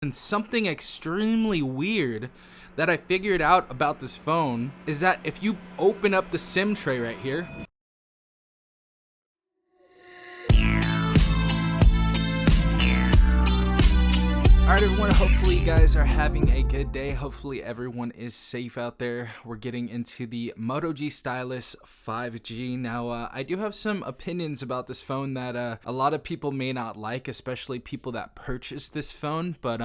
And something extremely weird that I figured out about this phone is that if you open up the SIM tray right here, alright everyone, hopefully you guys are having a good day. Hopefully everyone is safe out there. We're getting into the Moto G Stylus 5G. Now, I do have some opinions about this phone that a lot of people may not like, especially people that purchased this phone, but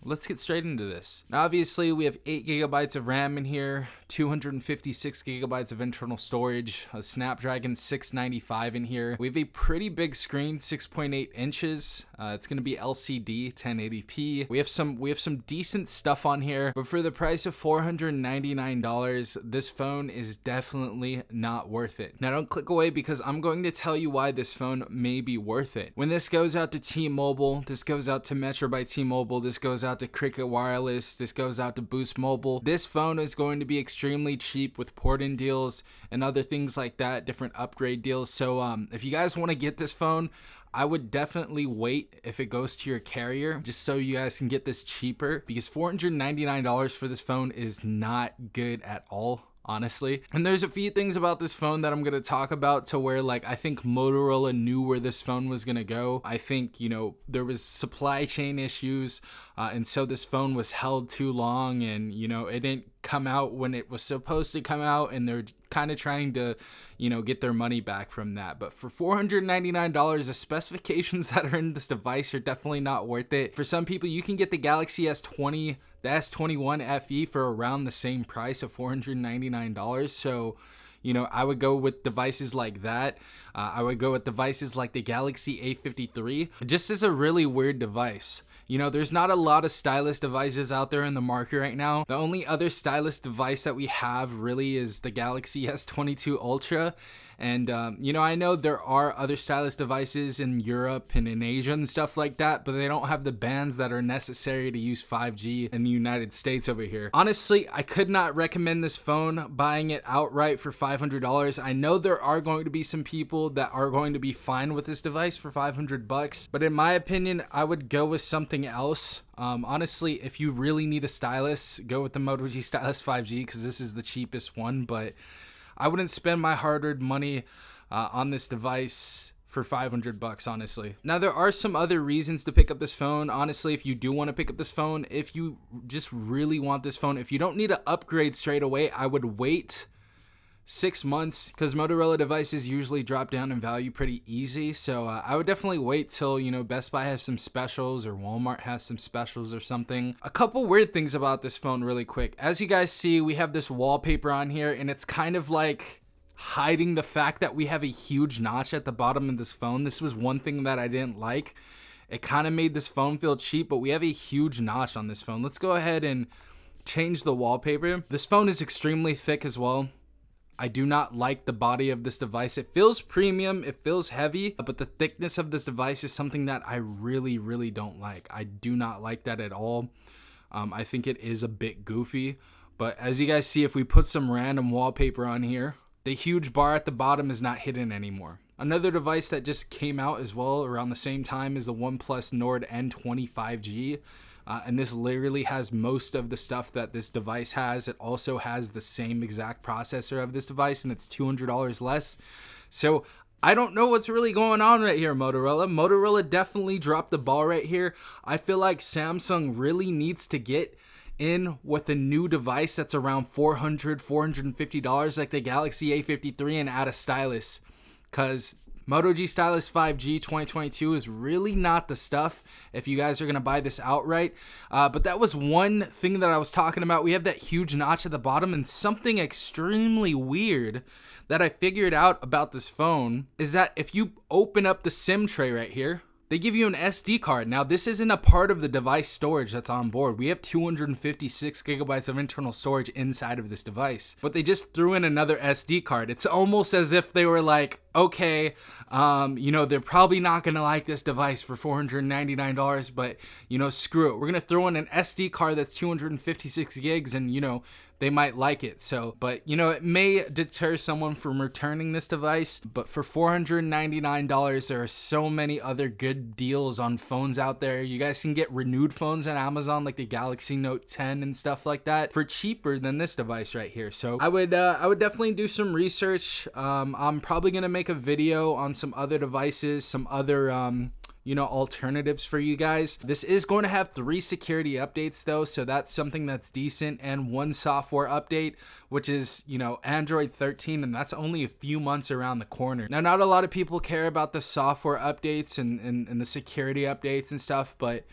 let's get straight into this. Now, obviously, we have 8 gigabytes of RAM in here, 256 gigabytes of internal storage, a Snapdragon 695 in here. We have a pretty big screen, 6.8 inches. It's going to be LCD 1080p. We have some decent stuff on here, but for the price of $499, this phone is definitely not worth it. Now, don't click away because I'm going to tell you why this phone may be worth it. When this goes out to T-Mobile, this goes out to Metro by T-Mobile, this goes out to Cricket Wireless, this goes out to Boost Mobile. This phone is going to be extremely cheap with port-in deals and other things like that, different upgrade deals. So if you guys want to get this phone, I would definitely wait if it goes to your carrier just so you guys can get this cheaper, because $499 for this phone is not good at all, honestly. And there's a few things about this phone that I'm going to talk about to where, like, I think Motorola knew where this phone was going to go. I think, you know, there was supply chain issues, and so this phone was held too long, and, you know, it didn't come out when it was supposed to come out, and they're kind of trying to, you know, get their money back from that. But for $499, the specifications that are in this device are definitely not worth it. For some people, you can get the Galaxy S20, the S21 FE for around the same price of $499. So, you know, I would go with devices like that. I would go with devices like the Galaxy A53. Just as a really weird device. You know, there's not a lot of stylus devices out there in the market right now. The only other stylus device that we have really is the Galaxy S22 Ultra. And, you know, I know there are other stylus devices in Europe and in Asia and stuff like that, but they don't have the bands that are necessary to use 5G in the United States over here. Honestly, I could not recommend this phone buying it outright for $500. I know there are going to be some people that are going to be fine with this device for $500, but in my opinion, I would go with something else. Honestly, if you really need a stylus, go with the Moto G Stylus 5G because this is the cheapest one, but I wouldn't spend my hard-earned money on this device for $500, honestly. Now, there are some other reasons to pick up this phone. Honestly, if you do want to pick up this phone, if you just really want this phone, if you don't need to upgrade straight away, I would wait 6 months because Motorola devices usually drop down in value pretty easy. So I would definitely wait till, you know, Best Buy has some specials or Walmart has some specials or something. A couple weird things about this phone really quick. As you guys see, we have this wallpaper on here, and it's kind of like hiding the fact that we have a huge notch at the bottom of this phone. This was one thing that I didn't like. It kind of made this phone feel cheap, but we have a huge notch on this phone. Let's go ahead and change the wallpaper. This phone is extremely thick as well. I do not like the body of this device. It feels premium, it feels heavy, but the thickness of this device is something that I really don't like. I do not like that at all. I think it is a bit goofy, but as you guys see, if we put some random wallpaper on here, the huge bar at the bottom is not hidden anymore. Another device that just came out as well around the same time is the OnePlus Nord N20 5G. And this literally has most of the stuff that this device has. It also has the same exact processor of this device, and it's $200 less. So I don't know what's really going on right here, Motorola. Motorola definitely dropped the ball right here. I feel like Samsung really needs to get in with a new device that's around $400, $450 like the Galaxy A53 and add a stylus, because Moto G Stylus 5G 2022 is really not the stuff if you guys are going to buy this outright. But that was one thing that I was talking about. We have that huge notch at the bottom, and something extremely weird that I figured out about this phone is that if you open up the SIM tray right here, they give you an SD card. Now, this isn't a part of the device storage that's on board. We have 256 gigabytes of internal storage inside of this device, but they just threw in another SD card. It's almost as if they were like, okay, you know, they're probably not going to like this device for $499, but, you know, screw it. We're going to throw in an SD card that's 256 gigs and, you know, they might like it. So, but you know, it may deter someone from returning this device, but for $499, there are so many other good deals on phones out there. You guys can get renewed phones on Amazon, like the Galaxy Note 10 and stuff like that, for cheaper than this device right here. So I would definitely do some research. I'm probably gonna make a video on some other devices, some other you know, alternatives for you guys. This is going to have 3 security updates though, so that's something that's decent, and 1 software update, which is, you know, Android 13, and that's only a few months around the corner. Now, not a lot of people care about the software updates and the security updates and stuff, but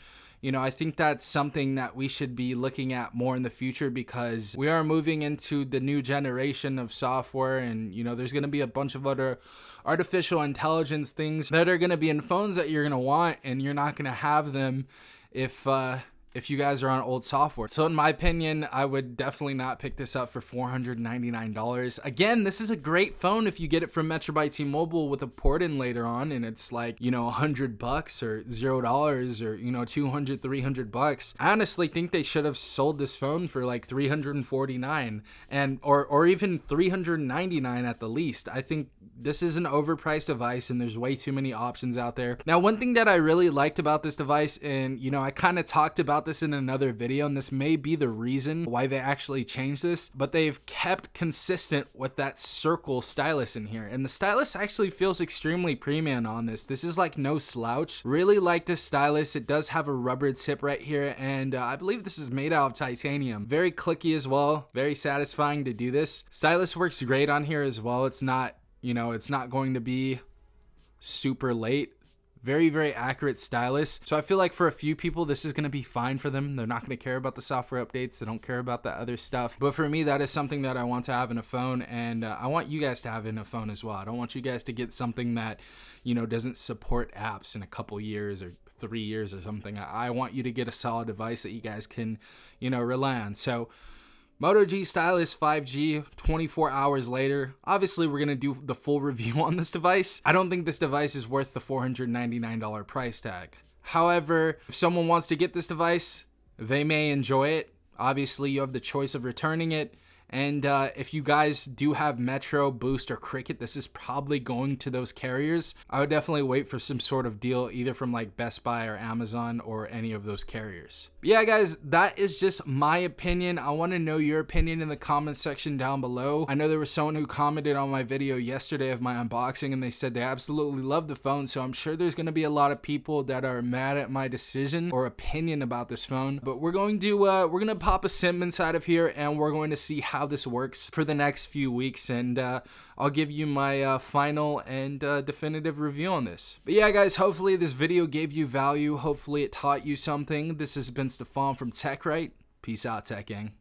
you know, I think that's something that we should be looking at more in the future, because we are moving into the new generation of software, and you know, there's going to be a bunch of other artificial intelligence things that are going to be in phones that you're going to want, and you're not going to have them if you guys are on old software. So in my opinion, I would definitely not pick this up for $499. Again, this is a great phone if you get it from Metro by T-Mobile with a port-in later on, and it's like, you know, $100 or $0 or, you know, $200, $300. I honestly think they should have sold this phone for like $349 and or even $399 at the least. I think this is an overpriced device, and there's way too many options out there. Now, one thing that I really liked about this device, and you know, I kind of talked about this in another video, and this may be the reason why they actually changed this, but they've kept consistent with that circle stylus in here, and the stylus actually feels extremely premium on this. This is like no slouch. Really like this stylus. It does have a rubber tip right here, and I believe this is made out of titanium. Very clicky as well. Very satisfying to do this. Stylus works great on here as well. It's not, you know, it's not going to be super late. Very, very accurate stylus. So I feel like for a few people, this is going to be fine for them. They're not going to care about the software updates. They don't care about that other stuff. But for me, that is something that I want to have in a phone, and I want you guys to have in a phone as well. I don't want you guys to get something that, you know, doesn't support apps in a couple years or 3 years or something. I want you to get a solid device that you guys can, you know, rely on. So Moto G Stylus 5G 24 hours later. Obviously, we're going to do the full review on this device. I don't think this device is worth the $499 price tag. However, if someone wants to get this device, they may enjoy it. Obviously, you have the choice of returning it. And if you guys do have Metro, Boost, or Cricket, this is probably going to those carriers. I would definitely wait for some sort of deal, either from like Best Buy or Amazon or any of those carriers. But yeah, guys, that is just my opinion. I want to know your opinion in the comments section down below. I know there was someone who commented on my video yesterday of my unboxing, and they said they absolutely love the phone. So I'm sure there's going to be a lot of people that are mad at my decision or opinion about this phone. But we're going to pop a sim inside of here, and we're going to see how this works for the next few weeks, and I'll give you my final and definitive review on this. But yeah, guys, hopefully this video gave you value. Hopefully it taught you something. This has been Stefan from TechRight. Peace out, Tech Gang.